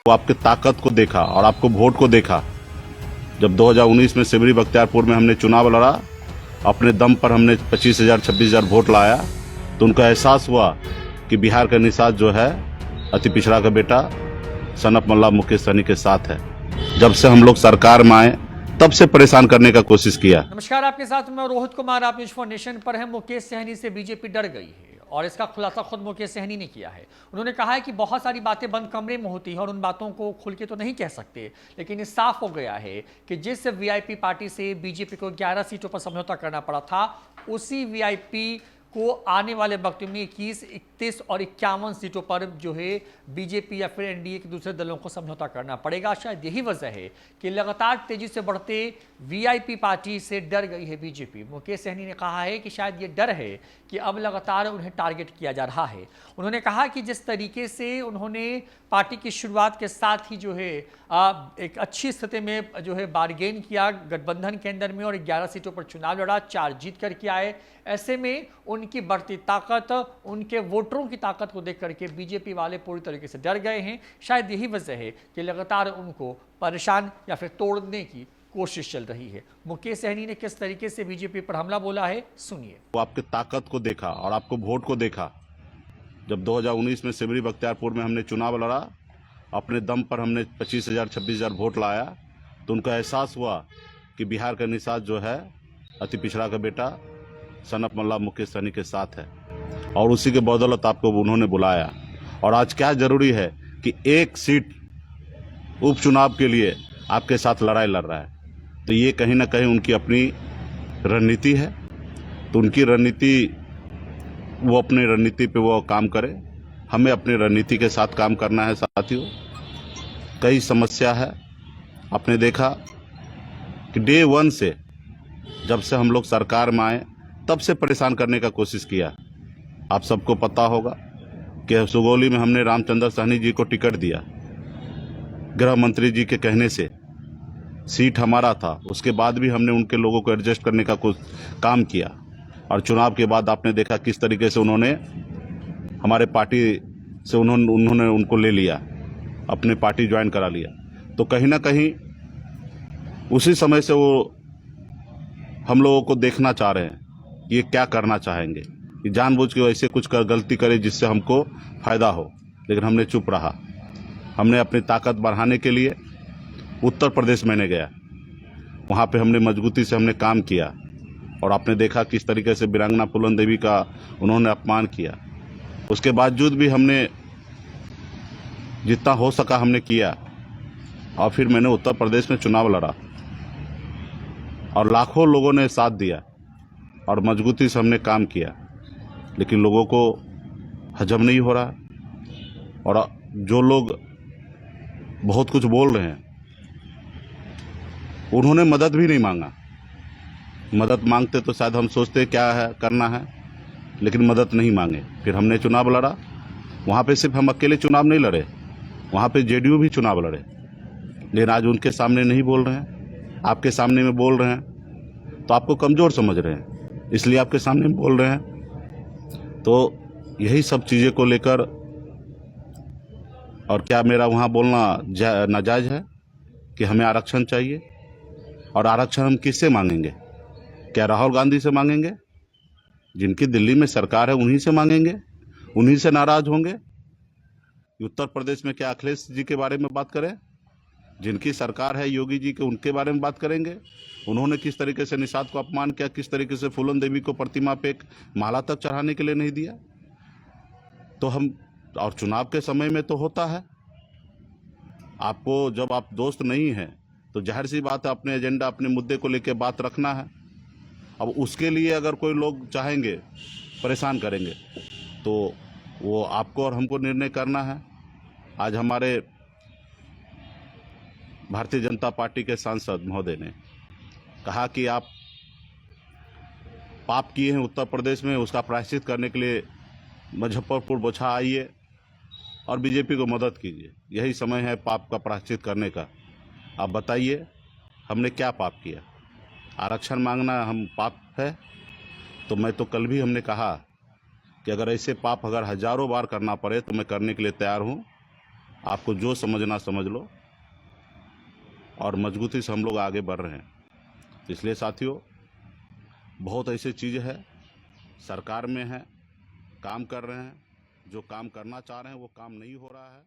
वो आपकी ताकत को देखा और आपको वोट को देखा। जब 2019 में सिमरी बख्तियारपुर में हमने चुनाव लड़ा, अपने दम पर हमने 25,000 26,000 वोट लाया, तो उनका एहसास हुआ कि बिहार का निषाद जो है अति पिछड़ा का बेटा सनत मोल्ला मुकेश सहनी के साथ है। जब से हम लोग सरकार में आए तब से परेशान करने का कोशिश किया। नमस्कार, आपके साथ मैं रोहित कुमार, आप न्यूज़ 4 नेशन पर हैं। मुकेश सहनी से बीजेपी डर गई है और इसका खुलासा खुद मुकेश सहनी ने किया है। उन्होंने कहा है कि बहुत सारी बातें बंद कमरे में होती हैं और उन बातों को खुल के तो नहीं कह सकते, लेकिन ये साफ हो गया है कि जिस वीआईपी पार्टी से बीजेपी को 11 सीटों पर समझौता करना पड़ा था, उसी वीआईपी को आने वाले वक्त में 21, 31 और 51 सीटों पर जो है बीजेपी या फिर एनडीए के दूसरे दलों को समझौता करना पड़ेगा। शायद यही वजह है कि लगातार तेजी से बढ़ते वीआईपी पार्टी से डर गई है बीजेपी। मुकेश सहनी ने कहा है कि शायद ये डर है कि अब लगातार उन्हें टारगेट किया जा रहा है। उन्होंने कहा कि जिस तरीके से उन्होंने पार्टी की शुरुआत के साथ ही जो है एक अच्छी स्थिति में जो है बारगेन किया गठबंधन के अंदर में और 11 सीटों पर चुनाव लड़ा, 4 जीत करके आए। ऐसे में उनकी बढ़ती ताकत, उनके वोटरों की ताकत को देख करके बीजेपी वाले पूरी तरीके से डर गए हैं। शायद यही वजह है कि लगातार उनको परेशान या फिर तोड़ने की कोशिश चल रही है। मुकेश सहनी ने किस तरीके से बीजेपी पर हमला बोला है, सुनिए। वो आपकी ताकत को देखा और आपको वोट को देखा। जब 2019 में सिमरी बख्तियारपुर में हमने चुनाव लड़ा, अपने दम पर हमने 25,000 26,000 वोट लाया, तो उनका एहसास हुआ कि बिहार का निषाद जो है अति पिछड़ा का बेटा सनत मोल्ला मुकेश सहनी के साथ है, और उसी के बदौलत आपको उन्होंने बुलाया। और आज क्या जरूरी है कि एक सीट उपचुनाव के लिए आपके साथ लड़ाई लड़ रहा है, तो ये कहीं ना कहीं उनकी अपनी रणनीति है। तो उनकी रणनीति, वो अपनी रणनीति पे वो काम करे, हमें अपनी रणनीति के साथ काम करना है। साथियों, कई समस्या है। आपने देखा कि डे 1 से, जब से हम लोग सरकार में आए तब से परेशान करने का कोशिश किया। आप सबको पता होगा कि सुगौली में हमने रामचंद्र सहनी जी को टिकट दिया, गृह मंत्री जी के कहने से सीट हमारा था। उसके बाद भी हमने उनके लोगों को एडजस्ट करने का कुछ काम किया, और चुनाव के बाद आपने देखा किस तरीके से उन्होंने हमारे पार्टी से उन्होंने उनको ले लिया, अपने पार्टी ज्वाइन करा लिया। तो कहीं ना कहीं उसी समय से वो हम लोगों को देखना चाह रहे हैं कि ये क्या करना चाहेंगे, कि जानबूझ के ऐसे कुछ गलती करे जिससे हमको फायदा हो। लेकिन हमने चुप रहा। हमने अपनी ताकत बढ़ाने के लिए उत्तर प्रदेश में गया, वहाँ पे हमने मजबूती से हमने काम किया, और आपने देखा किस तरीके से वीरांगना फूलन देवी का उन्होंने अपमान किया। उसके बावजूद भी हमने जितना हो सका हमने किया, और फिर मैंने उत्तर प्रदेश में चुनाव लड़ा और लाखों लोगों ने साथ दिया और मजबूती से हमने काम किया। लेकिन लोगों को हजम नहीं हो रहा, और जो लोग बहुत कुछ बोल रहे हैं उन्होंने मदद भी नहीं मांगा। मदद मांगते तो शायद हम सोचते क्या है करना है, लेकिन मदद नहीं मांगे। फिर हमने चुनाव लड़ा। वहाँ पे सिर्फ हम अकेले चुनाव नहीं लड़े, वहाँ पे जेडीयू भी चुनाव लड़े। लेकिन आज उनके सामने नहीं बोल रहे हैं, आपके सामने में बोल रहे हैं, तो आपको कमज़ोर समझ रहे हैं, इसलिए आपके सामने में बोल रहे हैं। तो यही सब चीज़ें को लेकर, और क्या मेरा वहाँ बोलना नाजायज़ है कि हमें आरक्षण चाहिए? और आरक्षण हम किससे मांगेंगे? क्या राहुल गांधी से मांगेंगे? जिनकी दिल्ली में सरकार है उन्हीं से मांगेंगे? उन्हीं से नाराज होंगे? उत्तर प्रदेश में क्या अखिलेश जी के बारे में बात करें? जिनकी सरकार है योगी जी के, उनके बारे में बात करेंगे? उन्होंने किस तरीके से निषाद को अपमान किया, किस तरीके से फूलन देवी को प्रतिमा पे एक माला तक चढ़ाने के लिए नहीं दिया। तो हम, और चुनाव के समय में तो होता है, आपको जब आप दोस्त नहीं हैं तो जाहिर सी बात है अपने एजेंडा, अपने मुद्दे को लेकर बात रखना है। अब उसके लिए अगर कोई लोग चाहेंगे परेशान करेंगे, तो वो आपको और हमको निर्णय करना है। आज हमारे भारतीय जनता पार्टी के सांसद महोदय ने कहा कि आप पाप किए हैं उत्तर प्रदेश में, उसका प्रायश्चित करने के लिए मुजफ्फरपुर बोछा आइए और बीजेपी को मदद कीजिए। यही समय है पाप का प्रायश्चित करने का। आप बताइए हमने क्या पाप किया? आरक्षण मांगना हम पाप है? तो मैं तो कल भी हमने कहा कि अगर ऐसे पाप अगर हजारों बार करना पड़े तो मैं करने के लिए तैयार हूँ। आपको जो समझना समझ लो, और मजबूती से हम लोग आगे बढ़ रहे हैं। इसलिए साथियों, बहुत ऐसी चीज़ है सरकार में है, काम कर रहे हैं, जो काम करना चाह रहे हैं वो काम नहीं हो रहा है।